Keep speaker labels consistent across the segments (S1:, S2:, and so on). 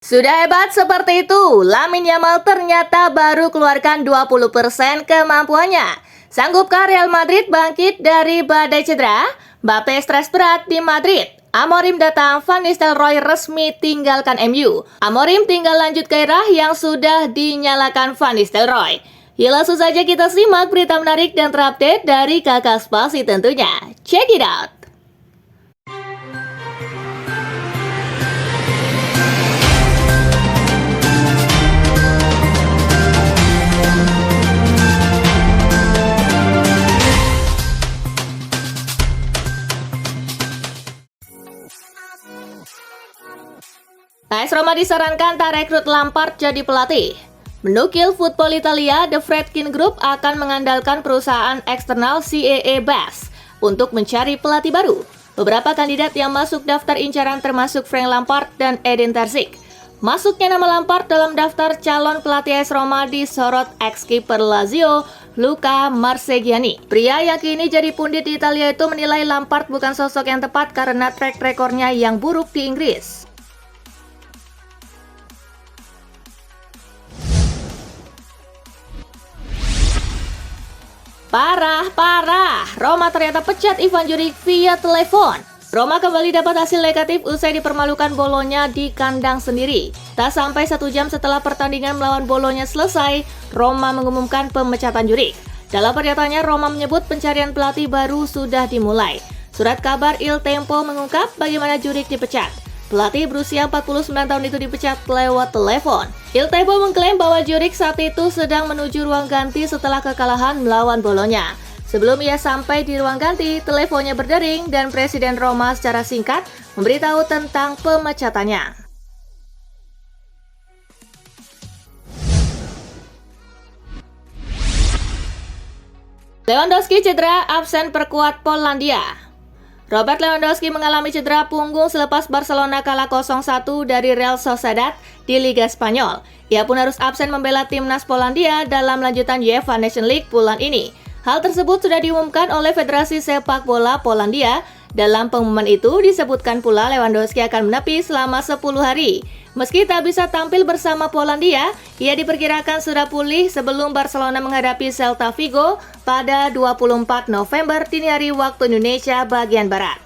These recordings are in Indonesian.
S1: Sudah hebat seperti itu, Lamine Yamal ternyata baru keluarkan 20% kemampuannya. Sanggupkah Real Madrid bangkit dari badai cedera? Mbappe stres berat di Madrid. Amorim datang, Van Nistelrooy resmi tinggalkan MU. Amorim tinggal lanjut gairah yang sudah dinyalakan Van Nistelrooy. Yuk langsung saja kita simak berita menarik dan terupdate dari Kakak Spasi tentunya. Check it out! AS Roma disarankan tak rekrut Lampard jadi pelatih. Menukil Football Italia, The Fredkin Group akan mengandalkan perusahaan eksternal CAA Bass untuk mencari pelatih baru. Beberapa kandidat yang masuk daftar incaran termasuk Frank Lampard dan Edin Terzic. Masuknya nama Lampard dalam daftar calon pelatih AS Roma disorot ex-kiper Lazio, Luca Marsegiani. Pria yang kini jadi pundit di Italia itu menilai Lampard bukan sosok yang tepat karena track rekornya yang buruk di Inggris. Parah, Roma ternyata pecat Ivan Juric via telepon. Roma kembali dapat hasil negatif usai dipermalukan Bolonya di kandang sendiri. Tak sampai 1 jam setelah pertandingan melawan Bolonya selesai, Roma mengumumkan pemecatan Juric. Dalam pernyataannya, Roma menyebut pencarian pelatih baru sudah dimulai. Surat kabar Il Tempo mengungkap bagaimana Juric dipecat. Pelatih berusia 49 tahun itu dipecat lewat telepon. Il Tempo mengklaim bahwa Juric saat itu sedang menuju ruang ganti setelah kekalahan melawan Bolonya. Sebelum ia sampai di ruang ganti, teleponnya berdering dan Presiden Roma secara singkat memberitahu tentang pemecatannya. Lewandowski cedera, absen perkuat Polandia. Robert Lewandowski mengalami cedera punggung selepas Barcelona kalah 0-1 dari Real Sociedad di Liga Spanyol. Ia pun harus absen membela timnas Polandia dalam lanjutan UEFA Nations League bulan ini. Hal tersebut sudah diumumkan oleh Federasi Sepak Bola Polandia. Dalam pengumuman itu disebutkan pula Lewandowski akan menepi selama 10 hari. Meski tak bisa tampil bersama Polandia, ia diperkirakan sudah pulih sebelum Barcelona menghadapi Celta Vigo pada 24 November dini hari waktu Indonesia bagian Barat.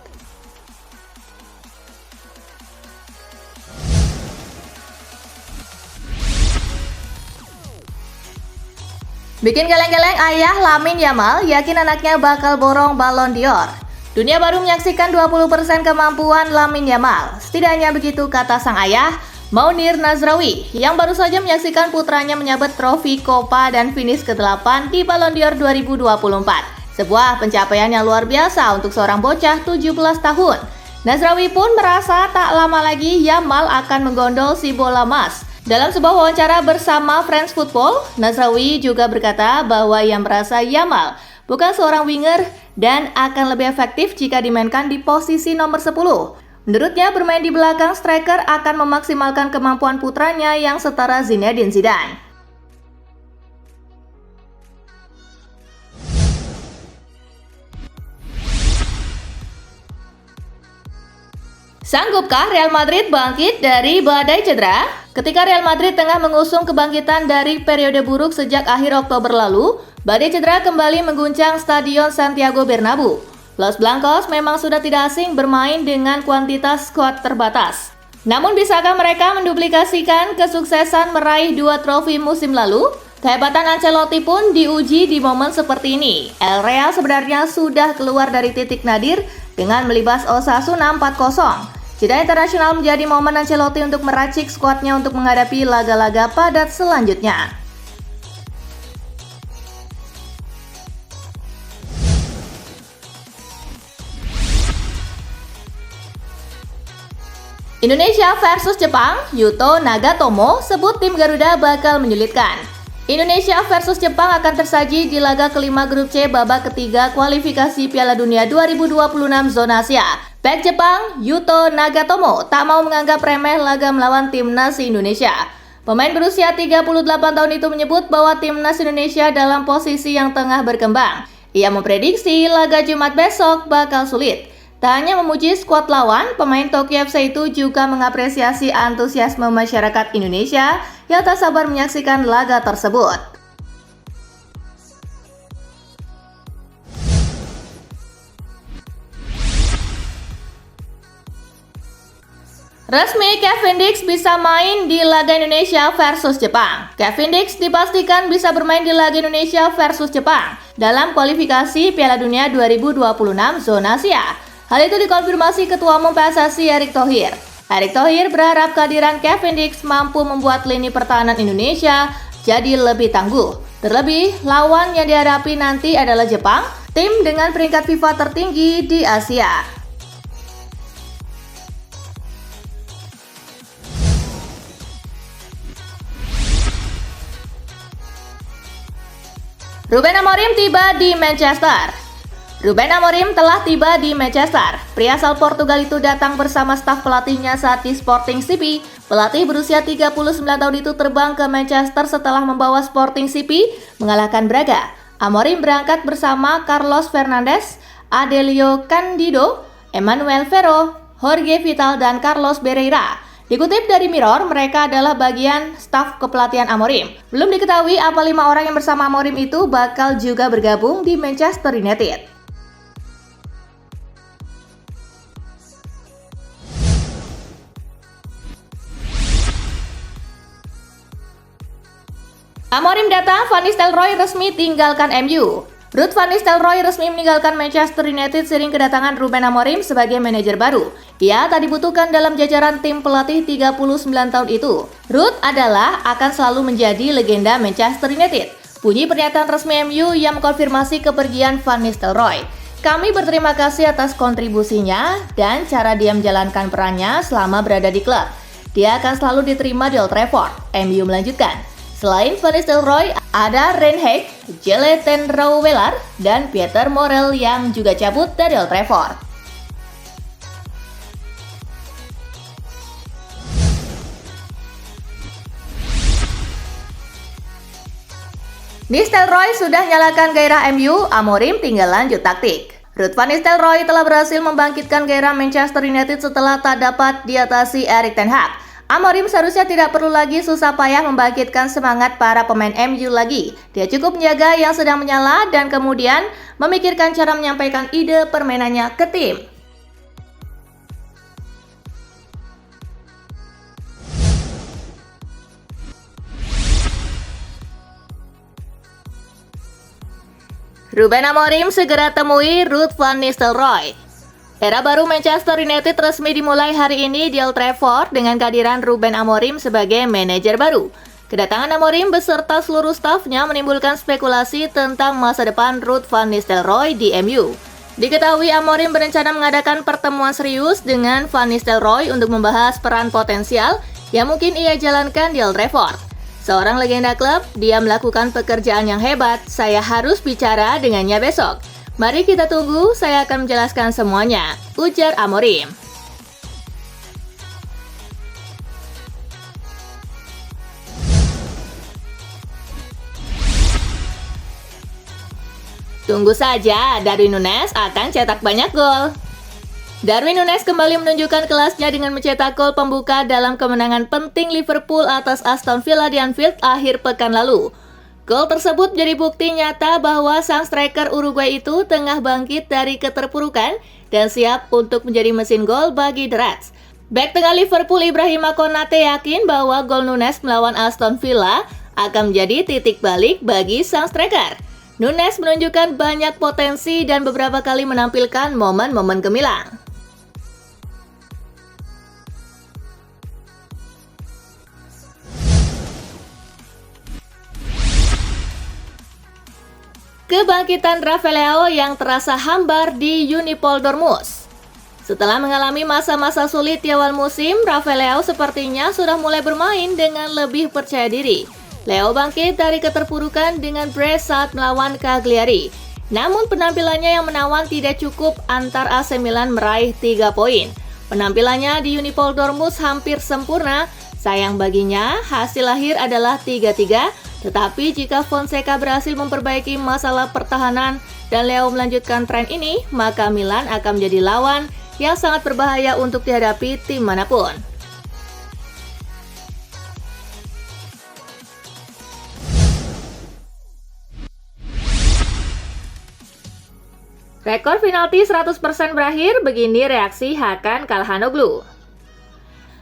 S1: Bikin geleng-geleng ayah Lamine Yamal yakin anaknya bakal borong Ballon d'Or. Dunia baru menyaksikan 20% kemampuan Lamine Yamal. Setidaknya begitu kata sang ayah, Mounir Nazraoui, yang baru saja menyaksikan putranya menyabet trofi Copa dan finish ke-8 di Ballon d'Or 2024. Sebuah pencapaian yang luar biasa untuk seorang bocah 17 tahun. Nazraoui pun merasa tak lama lagi Yamal akan menggondol si bola emas. Dalam sebuah wawancara bersama France Football, Nazraoui juga berkata bahwa ia merasa Yamal bukan seorang winger dan akan lebih efektif jika dimainkan di posisi nomor 10. Menurutnya, bermain di belakang striker akan memaksimalkan kemampuan putranya yang setara Zinedine Zidane. Sanggupkah Real Madrid bangkit dari badai cedera? Ketika Real Madrid tengah mengusung kebangkitan dari periode buruk sejak akhir Oktober lalu, badai cedera kembali mengguncang Stadion Santiago Bernabeu. Los Blancos memang sudah tidak asing bermain dengan kuantitas skuad terbatas. Namun bisakah mereka menduplikasikan kesuksesan meraih 2 trofi musim lalu? Kehebatan Ancelotti pun diuji di momen seperti ini. El Real sebenarnya sudah keluar dari titik nadir dengan melibas Osasuna 4-0. Jeda internasional menjadi momen Ancelotti untuk meracik skuadnya untuk menghadapi laga-laga padat selanjutnya. Indonesia versus Jepang, Yuto Nagatomo sebut tim Garuda bakal menyulitkan. Indonesia versus Jepang akan tersaji di laga kelima grup C babak ketiga kualifikasi Piala Dunia 2026 zona Asia. Bek Jepang, Yuto Nagatomo tak mau menganggap remeh laga melawan timnas Indonesia. Pemain berusia 38 tahun itu menyebut bahwa timnas Indonesia dalam posisi yang tengah berkembang. Ia memprediksi laga Jumat besok bakal sulit. Tak hanya memuji skuad lawan, pemain Tokyo FC itu juga mengapresiasi antusiasme masyarakat Indonesia yang tak sabar menyaksikan laga tersebut. Resmi Kevin Dix bisa main di laga Indonesia versus Jepang. Kevin Dix dipastikan bisa bermain di laga Indonesia versus Jepang dalam kualifikasi Piala Dunia 2026 zona Asia. Hal itu dikonfirmasi Ketua Umum PSSI Erick Thohir. Erick Thohir berharap kehadiran Kevin Dix mampu membuat lini pertahanan Indonesia jadi lebih tangguh. Terlebih, lawan yang dihadapi nanti adalah Jepang, tim dengan peringkat FIFA tertinggi di Asia. Ruben Amorim tiba di Manchester. Ruben Amorim telah tiba di Manchester. Pria asal Portugal itu datang bersama staf pelatihnya saat di Sporting CP. Pelatih berusia 39 tahun itu terbang ke Manchester setelah membawa Sporting CP mengalahkan Braga. Amorim berangkat bersama Carlos Fernandes, Adelio Candido, Emmanuel Ferro, Jorge Vital, dan Carlos Pereira. Dikutip dari Mirror, mereka adalah bagian staf kepelatihan Amorim. Belum diketahui apa 5 orang yang bersama Amorim itu bakal juga bergabung di Manchester United. Amorim datang, Van Nistelrooy resmi tinggalkan MU. Ruud van Nistelrooy resmi meninggalkan Manchester United seiring kedatangan Ruben Amorim sebagai manajer baru. Ia tak dibutuhkan dalam jajaran tim pelatih 39 tahun itu. Ruud adalah akan selalu menjadi legenda Manchester United. Bunyi pernyataan resmi MU yang mengkonfirmasi kepergian Van Nistelrooy. Kami berterima kasih atas kontribusinya dan cara dia menjalankan perannya selama berada di klub. Dia akan selalu diterima di Old Trafford. MU melanjutkan. Selain Van Nistelrooy, ada Reinhard, Jelle ten Rouwelaar, dan Pieter Morel yang juga cabut dari Old Trafford. Nistelrooy sudah nyalakan gairah MU, Amorim tinggal lanjut taktik. Ruud van Nistelrooy telah berhasil membangkitkan gairah Manchester United setelah tak dapat diatasi Erik ten Hag. Amorim seharusnya tidak perlu lagi susah payah membangkitkan semangat para pemain MU lagi. Dia cukup menjaga yang sedang menyala dan kemudian memikirkan cara menyampaikan ide permainannya ke tim. Ruben Amorim segera temui Ruud van Nistelrooy. Era baru Manchester United resmi dimulai hari ini di Old Trafford dengan kehadiran Ruben Amorim sebagai manajer baru. Kedatangan Amorim beserta seluruh stafnya menimbulkan spekulasi tentang masa depan Ruud van Nistelrooy di MU. Diketahui Amorim berencana mengadakan pertemuan serius dengan Van Nistelrooy untuk membahas peran potensial yang mungkin ia jalankan di Old Trafford. Seorang legenda klub, dia melakukan pekerjaan yang hebat, saya harus bicara dengannya besok. Mari kita tunggu, saya akan menjelaskan semuanya, ujar Amorim. Tunggu saja, Darwin Núñez akan cetak banyak gol. Darwin Núñez kembali menunjukkan kelasnya dengan mencetak gol pembuka dalam kemenangan penting Liverpool atas Aston Villa di Anfield akhir pekan lalu. Gol tersebut menjadi bukti nyata bahwa sang striker Uruguay itu tengah bangkit dari keterpurukan dan siap untuk menjadi mesin gol bagi The Reds. Bek tengah Liverpool Ibrahima Konate yakin bahwa gol Núñez melawan Aston Villa akan menjadi titik balik bagi sang striker. Núñez menunjukkan banyak potensi dan beberapa kali menampilkan momen-momen gemilang. Kebangkitan Rafael Leao yang terasa hambar di Unipol Dortmund. Setelah mengalami masa-masa sulit di awal musim, Rafael Leao sepertinya sudah mulai bermain dengan lebih percaya diri. Leo bangkit dari keterpurukan dengan brace saat melawan Cagliari. Namun penampilannya yang menawan tidak cukup antar AC Milan meraih 3 poin. Penampilannya di Unipol Dortmund hampir sempurna. Sayang baginya, hasil akhir adalah 3-3, Tetapi jika Fonseca berhasil memperbaiki masalah pertahanan dan Leo melanjutkan tren ini, maka Milan akan menjadi lawan yang sangat berbahaya untuk dihadapi tim manapun. Rekor penalti 100% berakhir, begini reaksi Hakan Calhanoglu.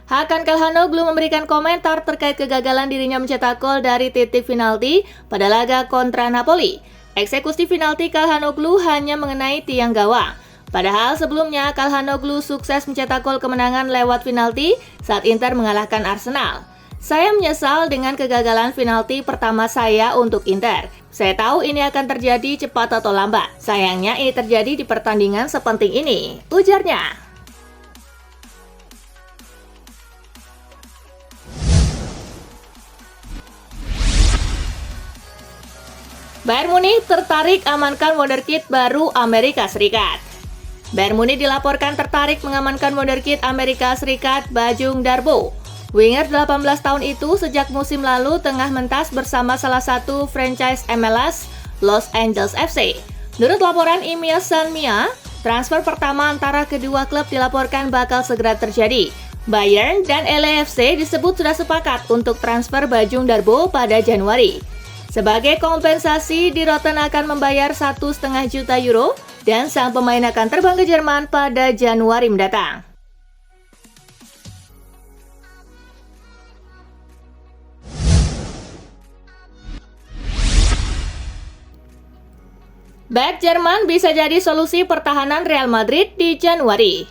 S1: Hakan Calhanoglu memberikan komentar terkait kegagalan dirinya mencetak gol dari titik penalti pada laga kontra Napoli. Eksekusi penalti Calhanoglu hanya mengenai tiang gawang. Padahal sebelumnya Calhanoglu sukses mencetak gol kemenangan lewat penalti saat Inter mengalahkan Arsenal. Saya menyesal dengan kegagalan penalti pertama saya untuk Inter. Saya tahu ini akan terjadi cepat atau lambat. Sayangnya ini terjadi di pertandingan sepenting ini, ujarnya. Bayern Munich tertarik amankan wonderkid baru Amerika Serikat. Bayern Munich dilaporkan tertarik mengamankan wonderkid Amerika Serikat Bajung Darboe. Winger 18 tahun itu sejak musim lalu tengah mentas bersama salah satu franchise MLS, Los Angeles FC. Menurut laporan Imia San Mia, transfer pertama antara kedua klub dilaporkan bakal segera terjadi. Bayern dan LAFC disebut sudah sepakat untuk transfer Bajung Darboe pada Januari. Sebagai kompensasi, Die Roten akan membayar 1,5 juta euro dan sang pemain akan terbang ke Jerman pada Januari mendatang. Bek Jerman bisa jadi solusi pertahanan Real Madrid di Januari.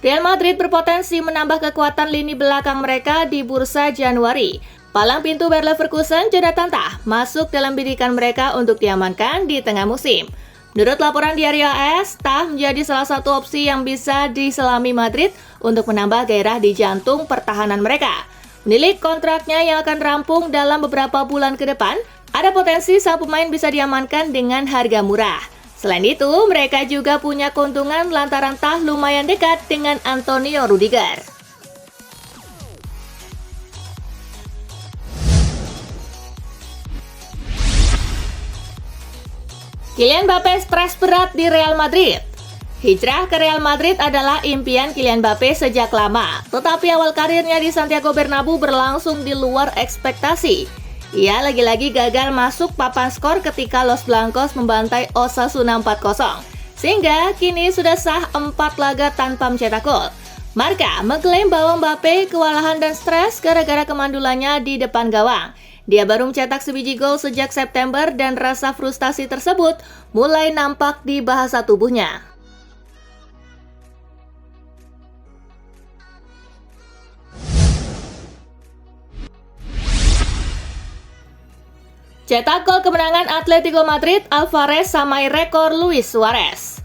S1: Real Madrid berpotensi menambah kekuatan lini belakang mereka di bursa Januari. Palang pintu Bayer Leverkusen, Jonathan Tah, masuk dalam bidikan mereka untuk diamankan di tengah musim. Menurut laporan Diario AS, Tah menjadi salah satu opsi yang bisa diselami Madrid untuk menambah gairah di jantung pertahanan mereka. Menilik kontraknya yang akan rampung dalam beberapa bulan ke depan, ada potensi sang pemain bisa diamankan dengan harga murah. Selain itu, mereka juga punya keuntungan lantaran Tah lumayan dekat dengan Antonio Rudiger. Kylian Mbappe stres berat di Real Madrid. Hijrah ke Real Madrid adalah impian Kylian Mbappe sejak lama, tetapi awal karirnya di Santiago Bernabeu berlangsung di luar ekspektasi. Ia lagi-lagi gagal masuk papan skor ketika Los Blancos membantai Osasuna 4-0, sehingga kini sudah sah 4 laga tanpa mencetak gol. Marca mengklaim bahwa Mbappe kewalahan dan stres gara-gara kemandulannya di depan gawang. Dia baru mencetak sebiji gol sejak September dan rasa frustasi tersebut mulai nampak di bahasa tubuhnya. Cetak gol kemenangan Atletico Madrid, Alvarez samai rekor Luis Suarez.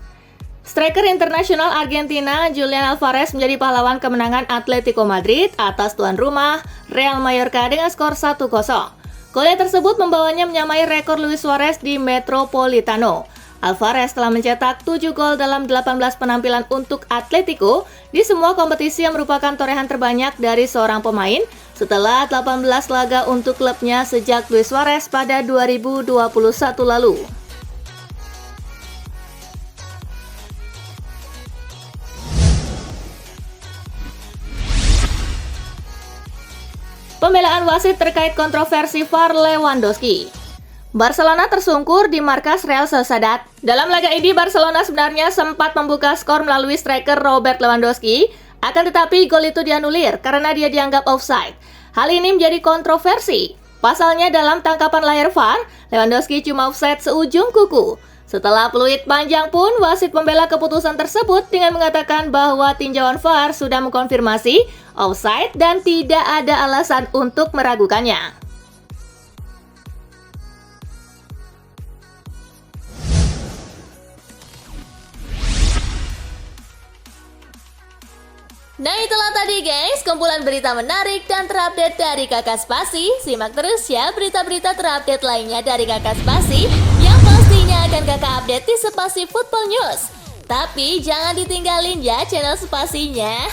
S1: Striker internasional Argentina Julian Alvarez menjadi pahlawan kemenangan Atletico Madrid atas tuan rumah Real Mallorca dengan skor 1-0. Golnya tersebut membawanya menyamai rekor Luis Suarez di Metropolitano. Alvarez telah mencetak 7 gol dalam 18 penampilan untuk Atletico di semua kompetisi yang merupakan torehan terbanyak dari seorang pemain setelah 18 laga untuk klubnya sejak Luis Suarez pada 2021 lalu. Pembelaan wasit terkait kontroversi VAR Lewandowski. Barcelona tersungkur di markas Real Sociedad. Dalam laga ini, Barcelona sebenarnya sempat membuka skor melalui striker Robert Lewandowski, akan tetapi gol itu dianulir karena dia dianggap offside. Hal ini menjadi kontroversi. Pasalnya dalam tangkapan layar VAR, Lewandowski cuma offside seujung kuku. Setelah peluit panjang pun, wasit membela keputusan tersebut dengan mengatakan bahwa tinjauan VAR sudah mengkonfirmasi offside dan tidak ada alasan untuk meragukannya. Nah itulah tadi guys, kumpulan berita menarik dan terupdate dari Kakak Spasi. Simak terus ya berita-berita terupdate lainnya dari Kakak Spasi yang pastinya akan Kakak update di Spasi Football News. Tapi jangan ditinggalin ya channel Spasinya,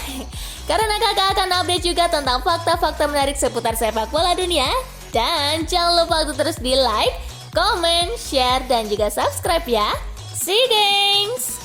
S1: karena Kakak akan update juga tentang fakta-fakta menarik seputar sepak bola dunia. Dan jangan lupa untuk terus di like, comment, share, dan juga subscribe ya. See you, gengs!